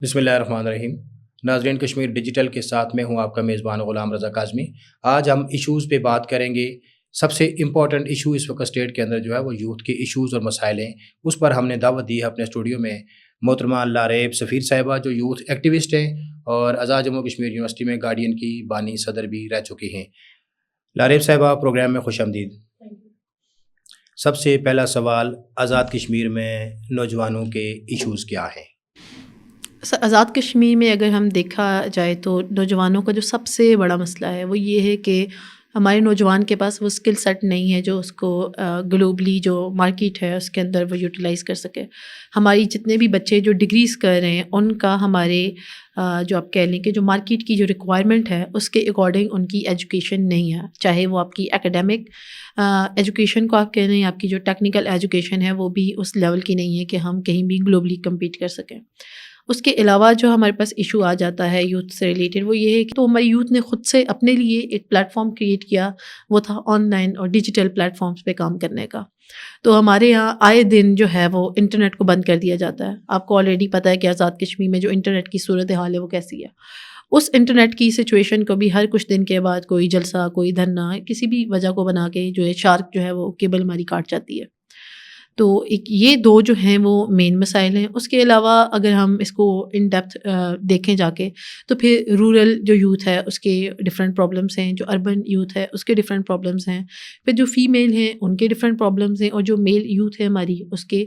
بسم اللہ الرحمن الرحیم. ناظرین کشمیر ڈیجیٹل کے ساتھ میں ہوں آپ کا میزبان غلام رضا کاظمی. آج ہم ایشوز پہ بات کریں گے. سب سے امپورٹنٹ ایشو اس وقت اسٹیٹ کے اندر جو ہے وہ یوتھ کے ایشوز اور مسائل ہیں. اس پر ہم نے دعوت دی ہے اپنے اسٹوڈیو میں محترمہ لاریب سفیر صاحبہ جو یوتھ ایکٹیوسٹ ہیں اور آزاد جموں کشمیر یونیورسٹی میں گارڈین کی بانی صدر بھی رہ چکی ہیں. لاریب صاحبہ پروگرام میں خوش آمدید. سب سے پہلا سوال، آزاد کشمیر میں نوجوانوں کے ایشوز کیا ہیں؟ آزاد کشمیر میں اگر ہم دیکھا جائے تو نوجوانوں کا جو سب سے بڑا مسئلہ ہے وہ یہ ہے کہ ہمارے نوجوان کے پاس وہ اسکل سیٹ نہیں ہے جو اس کو گلوبلی جو مارکیٹ ہے اس کے اندر وہ یوٹیلائز کر سکے. ہماری جتنے بھی بچے جو ڈگریز کر رہے ہیں ان کا ہمارے جو آپ کہہ لیں کہ جو مارکیٹ کی جو ریکوائرمنٹ ہے اس کے اکارڈنگ ان کی ایجوکیشن نہیں ہے. چاہے وہ آپ کی اکیڈیمک ایجوکیشن کو آپ کہہ رہے ہیں، آپ کی جو ٹیکنیکل ایجوکیشن ہے وہ بھی اس لیول کی نہیں ہے کہ ہم کہیں بھی گلوبلی کمپیٹ کر سکیں. اس کے علاوہ جو ہمارے پاس ایشو آ جاتا ہے یوتھ سے ریلیٹڈ وہ یہ ہے کہ تو ہماری یوتھ نے خود سے اپنے لیے ایک پلیٹ فارم کریٹ کیا، وہ تھا آن لائن اور ڈیجیٹل پلیٹ فارمس پہ کام کرنے کا. تو ہمارے یہاں آئے دن جو ہے وہ انٹرنیٹ کو بند کر دیا جاتا ہے. آپ کو آلریڈی پتہ ہے کہ آزاد کشمیر میں جو انٹرنیٹ کی صورت حال ہے وہ کیسی ہے. اس انٹرنیٹ کی سچویشن کو بھی ہر کچھ دن کے بعد کوئی جلسہ، کوئی دھرنا، کسی بھی وجہ کو بنا کے جو ہے شارک جو ہے وہ کیبل ہماری کاٹ جاتی ہے. تو ایک یہ دو جو ہیں وہ مین مسائل ہیں. اس کے علاوہ اگر ہم اس کو ان ڈیپتھ دیکھیں جا کے تو پھر رورل جو یوتھ ہے اس کے ڈفرینٹ پرابلمس ہیں، جو اربن یوتھ ہے اس کے ڈفرینٹ پرابلمس ہیں، پھر جو فیمیل ہیں ان کے ڈفرینٹ پرابلمس ہیں، اور جو میل یوتھ ہے ہماری اس کے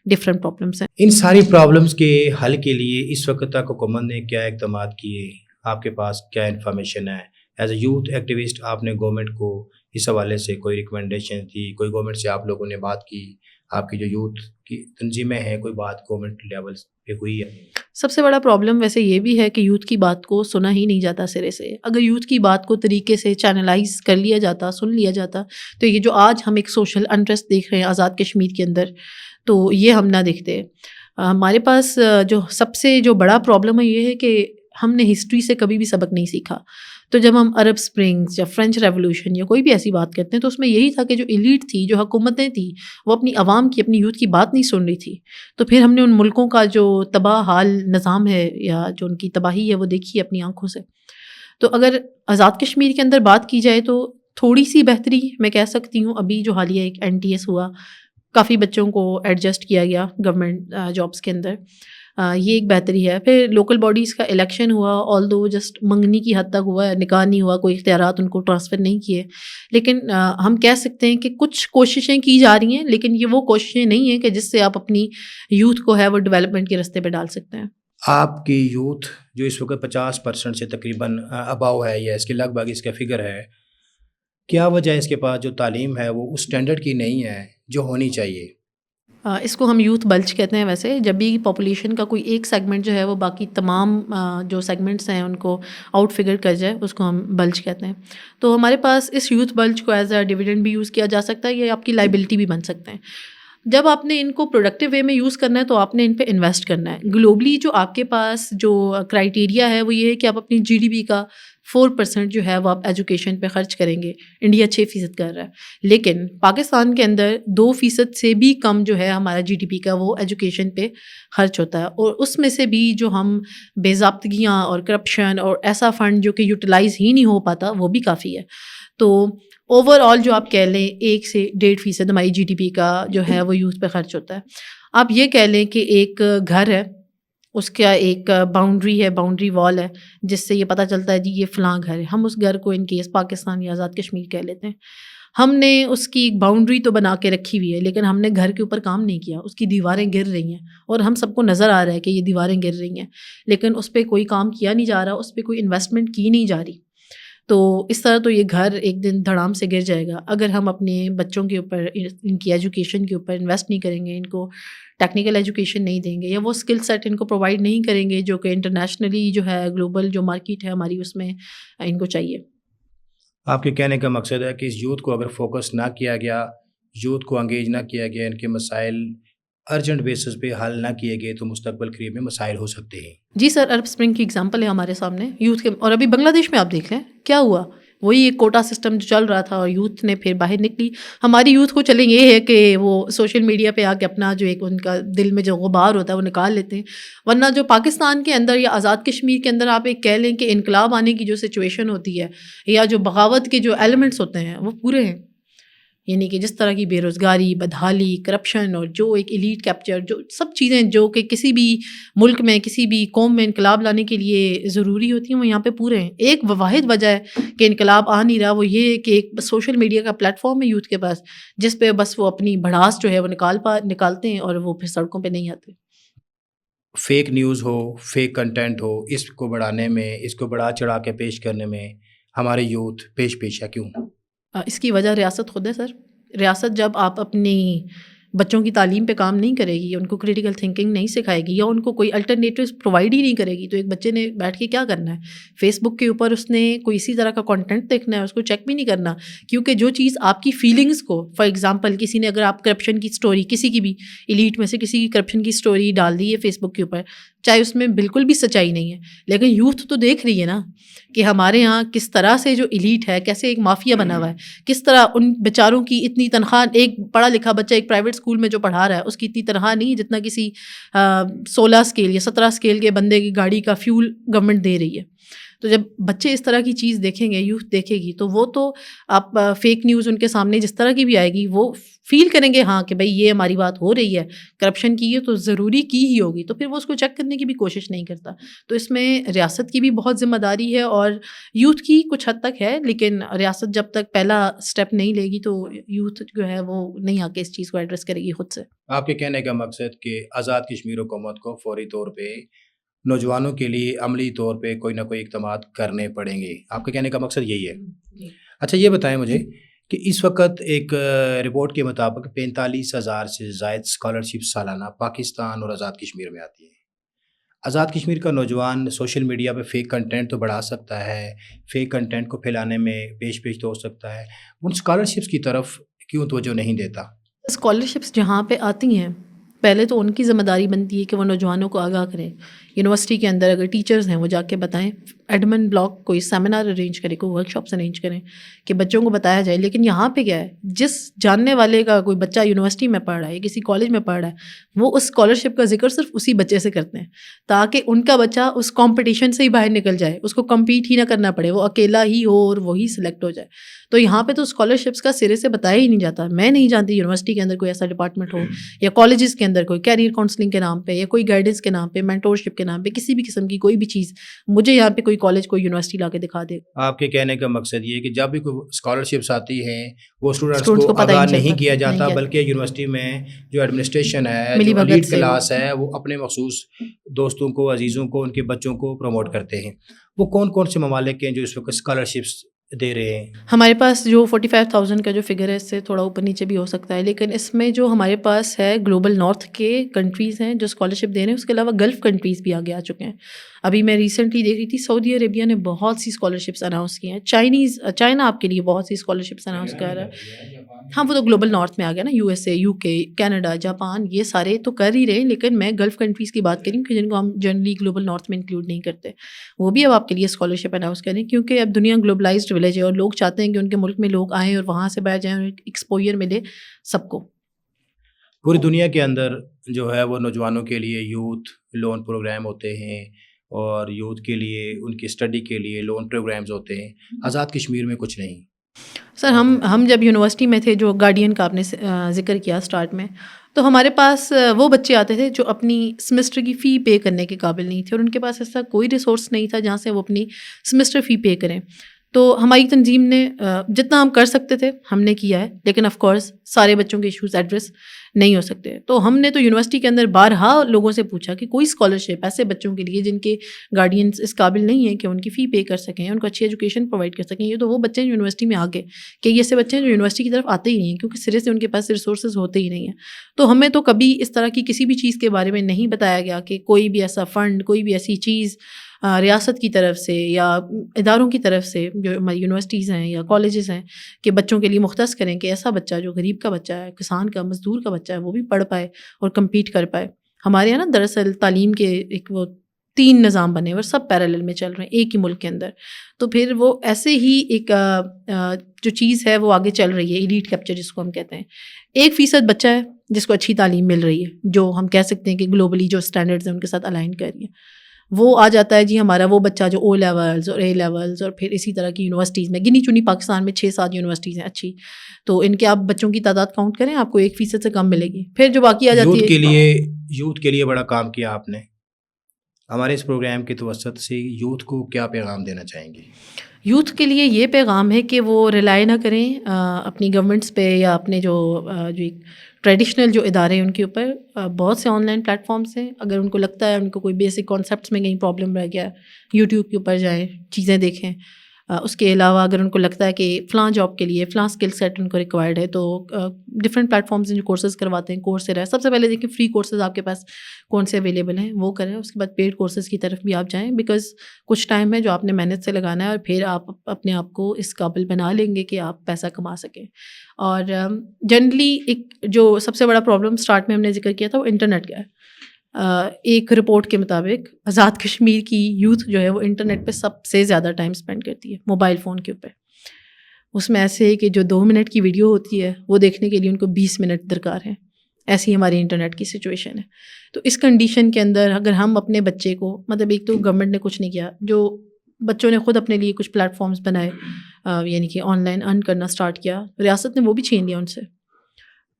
ڈفرینٹ پرابلمس ہیں. ان ساری پرابلمس کے حل کے لیے اس وقت تک حکومت نے کیا اقدامات کیے؟ آپ کے پاس کیا انفارمیشن ہے؟ ایز اے یوتھ ایکٹیوسٹ آپ نے گورنمنٹ کو اس حوالے سے کوئی ریکمنڈیشن دی؟ کوئی گورنمنٹ سے آپ لوگوں نے بات کی؟ آپ کی جو یوتھ کی تنظیمیں ہیں کوئی بات گورنمنٹ لیول پہ ہوئی ہے؟ سب سے بڑا پرابلم ویسے یہ بھی ہے کہ یوتھ کی بات کو سنا ہی نہیں جاتا سرے سے. اگر یوتھ کی بات کو طریقے سے چینلائز کر لیا جاتا، سن لیا جاتا، تو یہ جو آج ہم ایک سوشل انٹرسٹ دیکھ رہے ہیں آزاد کشمیر کے اندر، تو یہ ہم نہ دیکھتے. ہمارے پاس جو سب سے جو بڑا پرابلم ہے یہ ہے کہ ہم نے ہسٹری سے کبھی بھی سبق نہیں سیکھا. تو جب ہم عرب اسپرنگس یا فرینچ ریولوشن یا کوئی بھی ایسی بات کرتے ہیں تو اس میں یہی تھا کہ جو ایلیٹ تھی، جو حکومتیں تھیں، وہ اپنی عوام کی، اپنی یوتھ کی بات نہیں سن رہی تھی. تو پھر ہم نے ان ملکوں کا جو تباہ حال نظام ہے یا جو ان کی تباہی ہے وہ دیکھی اپنی آنکھوں سے. تو اگر آزاد کشمیر کے اندر بات کی جائے تو تھوڑی سی بہتری میں کہہ سکتی ہوں. ابھی جو حالیہ ایک NTS ہوا، کافی بچوں کو ایڈجسٹ کیا گیا گورنمنٹ جابس کے اندر، یہ ایک بہتری ہے. پھر لوکل باڈیز کا الیکشن ہوا، آل دو جسٹ منگنی کی حد تک ہوا ہے، نکاح نہیں ہوا، کوئی اختیارات ان کو ٹرانسفر نہیں کیے. لیکن ہم کہہ سکتے ہیں کہ کچھ کوششیں کی جا رہی ہیں، لیکن یہ وہ کوششیں نہیں ہیں کہ جس سے آپ اپنی یوتھ کو ہے وہ ڈیولپمنٹ کے راستے پہ ڈال سکتے ہیں. آپ کی یوتھ جو اس وقت 50% سے تقریباً اباؤ ہے یا اس کے لگ بھگ اس کا فگر ہے، کیا وجہ ہے اس کے پاس جو تعلیم ہے وہ اس اسٹینڈرڈ کی نہیں ہے جو ہونی چاہیے؟ اس کو ہم یوتھ بلج کہتے ہیں. ویسے جب بھی پاپولیشن کا کوئی ایک سیگمنٹ جو ہے وہ باقی تمام جو سیگمنٹس ہیں ان کو آؤٹ فگر کر جائے اس کو ہم بلج کہتے ہیں. تو ہمارے پاس اس یوتھ بلج کو ایز اے ڈویڈنڈ بھی یوز کیا جا سکتا ہے، یہ آپ کی لائبلٹی بھی بن سکتے ہیں. جب آپ نے ان کو پروڈکٹیو وے میں یوز کرنا ہے تو آپ نے ان پہ انویسٹ کرنا ہے. گلوبلی جو آپ کے پاس جو کرائٹیریا ہے وہ یہ ہے کہ آپ اپنی GDP کا 4% جو ہے وہ آپ ایجوکیشن پہ خرچ کریں گے. انڈیا 6% کر رہا ہے، لیکن پاکستان کے اندر 2% سے بھی کم جو ہے ہمارا GDP کا وہ ایجوکیشن پہ خرچ ہوتا ہے. اور اس میں سے بھی جو ہم بے ضابطگیاں اور کرپشن اور ایسا فنڈ جو کہ یوٹیلائز ہی نہیں ہو پاتا وہ بھی کافی ہے. تو اوور آل جو آپ کہہ لیں 1 سے 1.5% ہماری GDP کا جو ہے وہ یوتھ پہ خرچ ہوتا ہے. آپ یہ کہہ لیں کہ ایک گھر ہے، اس کا ایک باؤنڈری ہے، باؤنڈری وال ہے جس سے یہ پتہ چلتا ہے جی یہ فلاں گھر ہے. ہم اس گھر کو ان کیس پاکستان یا آزاد کشمیر کہہ لیتے ہیں. ہم نے اس کی ایک باؤنڈری تو بنا کے رکھی ہوئی ہے لیکن ہم نے گھر کے اوپر کام نہیں کیا. اس کی دیواریں گر رہی ہیں اور ہم سب کو نظر آ رہا ہے کہ یہ دیواریں گر رہی ہیں، لیکن اس پہ کوئی کام کیا نہیں جا رہا، اس پہ کوئی انویسٹمنٹ کی نہیں جا رہی. تو اس طرح تو یہ گھر ایک دن دھڑام سے گر جائے گا اگر ہم اپنے بچوں کے اوپر، ان کی ایجوکیشن کے اوپر انویسٹ نہیں کریں گے، ان کو ٹیکنیکل ایجوکیشن نہیں دیں گے یا وہ اسکل سیٹ ان کو پرووائڈ نہیں کریں گے جو کہ انٹرنیشنلی جو ہے گلوبل جو مارکیٹ ہے ہماری اس میں ان کو چاہیے. آپ کے کہنے کا مقصد ہے کہ اس یوتھ کو اگر فوکس نہ کیا گیا، یوتھ کو انگیج نہ کیا گیا، ان کے مسائل ارجنٹ بیسس پہ حل نہ کیے گئے تو مستقبل قریب میں مسائل ہو سکتے ہیں. جی سر، عرب اسپرنگ کی اگزامپل ہے ہمارے سامنے یوتھ کے. اور ابھی بنگلہ دیش میں آپ دیکھ لیں کیا ہوا. وہی ایک کوٹا سسٹم جو چل رہا تھا اور یوتھ نے پھر باہر نکلی. ہماری یوتھ کو چلیں یہ ہے کہ وہ سوشل میڈیا پہ آ کے اپنا جو ایک ان کا دل میں جو غبار ہوتا ہے وہ نکال لیتے ہیں. ورنہ جو پاکستان کے اندر یا آزاد کشمیر کے اندر آپ ایک کہہ لیں کہ انقلاب آنے کی جو سچویشن ہوتی ہے یا جو بغاوت کے جو ایلیمنٹس ہوتے ہیں وہ پورے ہیں. یعنی کہ جس طرح کی بے روزگاری, بدحالی, کرپشن اور جو ایک ایلیٹ کیپچر, جو سب چیزیں جو کہ کسی بھی ملک میں کسی بھی قوم میں انقلاب لانے کے لیے ضروری ہوتی ہیں وہ یہاں پہ پورے ہیں. ایک واحد وجہ ہے کہ انقلاب آ نہیں رہا, وہ یہ ہے کہ ایک سوشل میڈیا کا پلیٹ فارم ہے یوتھ کے پاس, جس پہ بس وہ اپنی بھڑاس جو ہے وہ نکالتے ہیں اور وہ پھر سڑکوں پہ نہیں آتے. فیک نیوز ہو, فیک کنٹینٹ ہو, اس کو بڑھانے میں, اس کو بڑھا چڑھا کے پیش کرنے میں ہمارے یوتھ پیش ہے کیوں؟ اس کی وجہ ریاست خود ہے سر. ریاست جب آپ اپنی بچوں کی تعلیم پہ کام نہیں کرے گی, ان کو کریٹیکل تھنکنگ نہیں سکھائے گی یا ان کو کوئی الٹرنیٹیوز پرووائڈ ہی نہیں کرے گی, تو ایک بچے نے بیٹھ کے کیا کرنا ہے؟ فیس بک کے اوپر اس نے کوئی اسی طرح کا کانٹینٹ دیکھنا ہے, اس کو چیک بھی نہیں کرنا, کیونکہ جو چیز آپ کی فیلنگس کو, فار ایگزامپل کسی نے اگر آپ کرپشن کی اسٹوری, کسی کی بھی ایلیٹ میں سے کسی کی کرپشن کی اسٹوری ڈال دی ہے فیس بک کے اوپر, چاہے اس میں بالکل بھی سچائی نہیں ہے, لیکن یوتھ تو دیکھ رہی ہے نا کہ ہمارے یہاں کس طرح سے جو ایلیٹ ہے کیسے ایک مافیا بنا ہوا ہے, کس طرح ان بیچاروں کی اتنی تنخواہ, ایک پڑھا لکھا بچہ ایک پرائیویٹ اسکول میں جو پڑھا رہا ہے اس کی اتنی تنخواہ نہیں جتنا کسی 16 اسکیل یا 17 اسکیل کے بندے کی گاڑی کا فیول گورنمنٹ دے رہی ہے. تو جب بچے اس طرح کی چیز دیکھیں گے, یوتھ دیکھے گی, تو وہ تو آپ فیک نیوز ان کے سامنے جس طرح کی بھی آئے گی وہ فیل کریں گے ہاں کہ بھائی یہ ہماری بات ہو رہی ہے, کرپشن کی ہے تو ضروری کی ہی ہوگی, تو پھر وہ اس کو چیک کرنے کی بھی کوشش نہیں کرتا. تو اس میں ریاست کی بھی بہت ذمہ داری ہے اور یوتھ کی کچھ حد تک ہے, لیکن ریاست جب تک پہلا اسٹیپ نہیں لے گی تو یوتھ جو ہے وہ نہیں آ کے اس چیز کو ایڈریس کرے گی خود سے. آپ کے کہنے کا مقصد کہ آزاد کشمیر حکومت کو فوری طور پہ نوجوانوں کے لیے عملی طور پہ کوئی نہ کوئی اقدامات کرنے پڑیں گے, آپ کے کہنے کا مقصد یہی ہے. اچھا یہ بتائیں مجھے کہ اس وقت ایک رپورٹ کے مطابق 45,000 سے زائد اسکالرشپ سالانہ پاکستان اور آزاد کشمیر میں آتی ہے. آزاد کشمیر کا نوجوان سوشل میڈیا پہ فیک کنٹینٹ تو بڑھا سکتا ہے, فیک کنٹینٹ کو پھیلانے میں پیش تو ہو سکتا ہے, ان اسکالرشپس کی طرف کیوں توجہ نہیں دیتا؟ اسکالرشپس جہاں پہ آتی ہیں پہلے تو ان کی ذمہ داری بنتی ہے کہ وہ نوجوانوں کو آگاہ کریں. یونیورسٹی کے اندر اگر ٹیچرز ہیں وہ جا کے بتائیں, ایڈمن بلاک کوئی سیمینار ارینج کرے, کوئی ورک شاپس ارینج کریں کہ بچوں کو بتایا جائے. لیکن یہاں پہ کیا ہے, جس جاننے والے کا کوئی بچہ یونیورسٹی میں پڑھ رہا ہے, کسی کالج میں پڑھ رہا ہے, وہ اس اسکالرشپ کا ذکر صرف اسی بچے سے کرتے ہیں تاکہ ان کا بچہ اس کمپٹیشن سے ہی باہر نکل جائے, اس کو کمپیٹ ہی نہ کرنا پڑے, وہ اکیلا ہی ہو اور وہی سلیکٹ ہو جائے. تو یہاں پہ تو اسکالرشپس کا سرے سے بتایا ہی نہیں جاتا. میں نہیں جانتی یونیورسٹی کے اندر کوئی ایسا ڈپارٹمنٹ ہو یا کالجز کے اندر کوئی کیریئر کاؤنسلنگ کے نام پہ یا کوئی گائیڈنس کے نام پہ, مینٹورشپ کے نام پہ, کسی بھی قسم کی کوئی بھی چیز مجھے یہاں پہ کوئی کالج کوئی یونیورسٹی لا کے دکھا دے. آپ کے کہنے کا مقصد یہ ہے کہ جب بھی کوئی اسکالرشپس آتی ہیں وہ اسٹوڈنٹس Students کو کو پتہ ہی آگاہ نہیں نہیں چلتا, کیا نہیں جاتا, کیا بلکہ یونیورسٹی میں جو ایڈمنسٹریشن ہے, ملی جو بھگت ایلیٹ سے کلاس ہے, وہ اپنے مخصوص دوستوں کو, عزیزوں کو, ان کے بچوں کو پروموٹ کرتے ہیں. وہ کون کون سے ممالک ہیں جو اس وقت اسکالرشپس دے رہے ہیں؟ ہمارے پاس جو 45,000 کا جو فگر ہے اس سے تھوڑا اوپر نیچے بھی ہو سکتا ہے, لیکن اس میں جو ہمارے پاس ہے گلوبل نارتھ کے کنٹریز ہیں جو اسکالرشپ دے رہے ہیں, اس کے علاوہ گلف کنٹریز بھی آگے آ چکے ہیں. ابھی میں ریسنٹلی دیکھ رہی تھی سعودی عربیہ نے بہت سی اسکالرشپس اناؤنس کی ہیں, چائنا آپ کے لیے بہت سی اسکالرشپس اناؤنس کر رہا ہے. ہاں وہ تو گلوبل نارتھ میں آ گیا نا, USA, UK, کینیڈا, جاپان, یہ سارے تو کر ہی رہے ہیں, لیکن میں گلف کنٹریز کی بات کریں کہ جن کو ہم جنرلی گلوبل نارتھ میں انکلوڈ نہیں کرتے, وہ بھی اب آپ کے لیے اسکالرشپ اناؤنس کریں, کیونکہ اب دنیا گلوبلائزڈ ولیج ہے اور لوگ چاہتے ہیں کہ ان کے ملک میں لوگ آئیں اور وہاں سے بیٹھ جائیں اور ایکسپوئر ملے سب کو. پوری دنیا کے اندر جو ہے وہ نوجوانوں کے لیے یوتھ لون پروگرام ہوتے ہیں اور یوتھ کے لیے ان کی اسٹڈی کے لیے لون پروگرامز ہوتے ہیں. آزاد کشمیر میں کچھ نہیں. سر ہم جب یونیورسٹی میں تھے, جو گارڈین کا آپ نے ذکر کیا اسٹارٹ میں, تو ہمارے پاس وہ بچے آتے تھے جو اپنی سمسٹر کی فی پے کرنے کے قابل نہیں تھے اور ان کے پاس ایسا کوئی ریسورس نہیں تھا جہاں سے وہ اپنی سمسٹر فی پے کریں. تو ہماری تنظیم نے جتنا ہم کر سکتے تھے ہم نے کیا ہے, لیکن آف کورس سارے بچوں کے ایشوز ایڈریس نہیں ہو سکتے. تو ہم نے تو یونیورسٹی کے اندر بارہا لوگوں سے پوچھا کہ کوئی اسکالرشپ ایسے بچوں کے لیے جن کے گارڈینس اس قابل نہیں ہیں کہ ان کی فی پے کر سکیں, ان کو اچھی ایجوکیشن پرووائڈ کر سکیں. یہ تو وہ بچے ہیں یونیورسٹی میں آگے کہ یہ ایسے بچے ہیں جو یونیورسٹی کی طرف آتے ہی نہیں ہیں کیونکہ سرے سے ان کے پاس ریسورسز ہوتے ہی نہیں ہیں. تو ہمیں تو کبھی اس طرح کی کسی بھی چیز کے بارے میں نہیں بتایا گیا کہ کوئی بھی ایسا فنڈ, کوئی بھی ایسی چیز ریاست کی طرف سے یا اداروں کی طرف سے جو ہماری یونیورسٹیز ہیں یا کالجز ہیں کہ بچوں کے لیے مختص کریں کہ ایسا بچہ جو غریب کا بچہ ہے, کسان کا, مزدور کا بچہ ہے, وہ بھی پڑھ پائے اور کمپیٹ کر پائے. ہمارے یہاں نا دراصل تعلیم کے ایک وہ 3 نظام بنے ہوئے اور سب پیرالل میں چل رہے ہیں ایک ہی ملک کے اندر. تو پھر وہ ایسے ہی ایک جو چیز ہے وہ آگے چل رہی ہے، ایلیٹ کیپچر جس کو ہم کہتے ہیں. 1% بچہ ہے جس کو اچھی تعلیم مل رہی ہے، جو ہم کہہ سکتے ہیں کہ گلوبلی جو اسٹینڈرڈز ہیں ان کے ساتھ الائن کر رہی ہے. وہ آ جاتا ہے جی ہمارا وہ بچہ جو او لیولز اور اے لیولز اور پھر اسی طرح کی یونیورسٹیز میں، گنی چنی پاکستان میں 6-7 یونیورسٹیز ہیں اچھی، تو ان کے آپ بچوں کی تعداد کاؤنٹ کریں آپ کو 1% سے کم ملے گی. پھر جو باقی آ جاتی ہے یوتھ کے لیے بڑا کام کیا آپ نے. ہمارے اس پروگرام کے توسط سے یوتھ کو کیا پیغام دینا چاہیں گے؟ یوتھ کے لیے یہ پیغام ہے کہ وہ ریلائی نہ کریں اپنی گورنمنٹس پہ یا اپنے جو ایک ٹریڈیشنل جو ادارے ہیں ان کے اوپر. بہت سے آن لائن پلیٹ فارمس ہیں، اگر ان کو لگتا ہے ان کو کوئی بیسک کانسیپٹس میں کہیں پرابلم رہ گیا یوٹیوب کے اوپر جائیں چیزیں دیکھیں. اس کے علاوہ اگر ان کو لگتا ہے کہ فلاں جاب کے لیے فلاں اسکل سیٹ ان کو ریکوائرڈ ہے تو ڈفرینٹ پلیٹ فارمز جو کورسز کرواتے ہیں کورسیرا. سب سے پہلے دیکھیں فری کورسز آپ کے پاس کون سے اویلیبل ہیں وہ کریں، اس کے بعد پیڈ کورسز کی طرف بھی آپ جائیں، بیکاز کچھ ٹائم ہے جو آپ نے محنت سے لگانا ہے اور پھر آپ اپنے آپ کو اس قابل بنا لیں گے کہ آپ پیسہ کما سکیں. اور جنرلی ایک جو سب سے بڑا پرابلم اسٹارٹ میں ہم نے ذکر کیا تھا وہ انٹرنیٹ کا ہے. ایک رپورٹ کے مطابق آزاد کشمیر کی یوتھ جو ہے وہ انٹرنیٹ پہ سب سے زیادہ ٹائم اسپینڈ کرتی ہے موبائل فون کے اوپر. اس میں ایسے ہے کہ جو 2 منٹ کی ویڈیو ہوتی ہے وہ دیکھنے کے لیے ان کو 20 منٹ درکار ہیں. ایسی ہماری انٹرنیٹ کی سچویشن ہے. تو اس کنڈیشن کے اندر اگر ہم اپنے بچے کو مطلب ایک تو گورنمنٹ نے کچھ نہیں کیا، جو بچوں نے خود اپنے لیے کچھ پلیٹ فارمز بنائے یعنی کہ آن لائن ارن کرنا اسٹارٹ کیا، ریاست نے وہ بھی چھین لیا ان سے.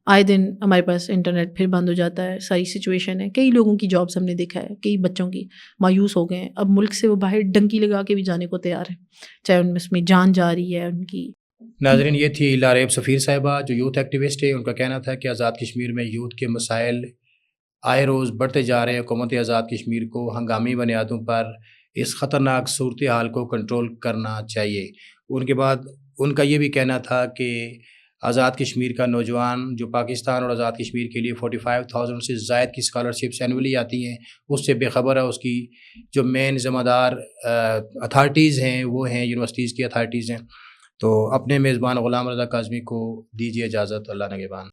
آئے دن ہمارے پاس انٹرنیٹ پھر بند ہو جاتا ہے. ساری سچویشن ہے، کئی لوگوں کی جابس ہم نے دیکھا ہے، کئی بچوں کی مایوس ہو گئے ہیں. اب ملک سے وہ باہر ڈنکی لگا کے بھی جانے کو تیار ہیں، چاہے ان میں اس میں جان جا رہی ہے ان کی. ناظرین، یہ تھی لاریب سفیر صاحبہ جو یوتھ ایکٹیوسٹ ہے. ان کا کہنا تھا کہ آزاد کشمیر میں یوتھ کے مسائل آئے روز بڑھتے جا رہے ہیں. حکومت آزاد کشمیر کو ہنگامی بنیادوں پر اس خطرناک صورتحال کو کنٹرول کرنا چاہیے. ان کے بعد ان کا یہ بھی کہنا تھا کہ آزاد کشمیر کا نوجوان جو پاکستان اور آزاد کشمیر کے لیے 45,000 سے زائد کی اسکالرشپس اینولی آتی ہیں اس سے بے خبر ہے. اس کی جو مین ذمہ دار اتھارٹیز ہیں وہ ہیں یونیورسٹیز کی اتھارٹیز ہیں. تو اپنے میزبان غلام رضا کاظمی کو دیجیے اجازت. اللہ نگہبان.